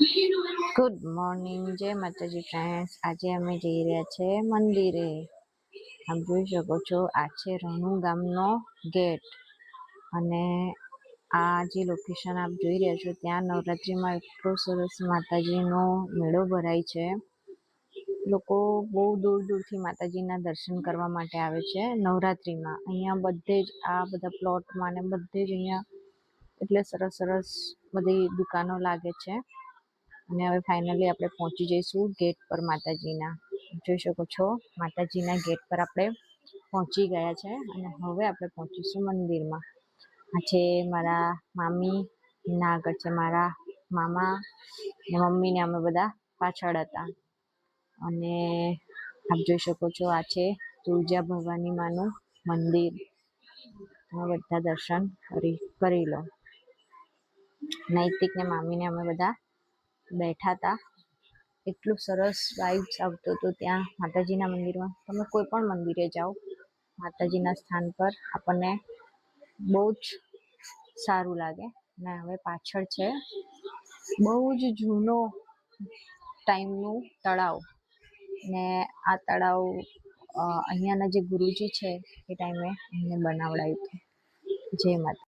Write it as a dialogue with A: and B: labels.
A: Good morning, જય માતાજી friends. આજે અમે જઈ રહ્યા છે મંદિરે. આપ જોઈ શકો છો, આ છે રણુ ગામનો ગેટ. અને આ જે લોકેશન આપ જોઈ રહ્યા છો, ત્યાં નવરાત્રિમાં એટલો સરસ માતાજીનો મેળો ભરાય છે. લોકો બહુ દૂર દૂરથી માતાજીના દર્શન કરવા માટે આવે છે નવરાત્રિમાં. અહીંયા બધે જ આ બધા પ્લોટમાં ને બધે જ અહીંયા એટલે સરસ સરસ બધી દુકાનો લાગે છે. અને હવે ફાઇનલી આપણે પહોંચી જઈશું ગેટ પર માતાજીના. જોઈ શકો છો, માતાજીના ગેટ પર આપણે પહોંચી ગયા છે. અને હવે આપણે પહોંચીશું મંદિરમાં. આ છે મારા મામી, ના આગળ છે મારા મામા ને મમ્મી ને અમે બધા પાછળ હતા. અને આપ જોઈ શકો છો, આ છે તુળજા ભવાની માનું મંદિર. તમે બધા દર્શન કરી લો. નૈતિક ને મામીને અમે બધા બેઠા હતા. એટલું સરસ વાઇબ્સ આવતો હતો ત્યાં માતાજીના મંદિરમાં. તમે કોઈ પણ મંદિરે જાઓ, માતાજીના સ્થાન પર આપણને બહુ જ સારું લાગે. અને હવે પાછળ છે બહુ જ જૂનો ટાઈમનું તળાવ. ને આ તળાવ અહીંયાના જે ગુરુજી છે એ ટાઈમે એમને બનાવડાવ્યું હતું. જય માતા.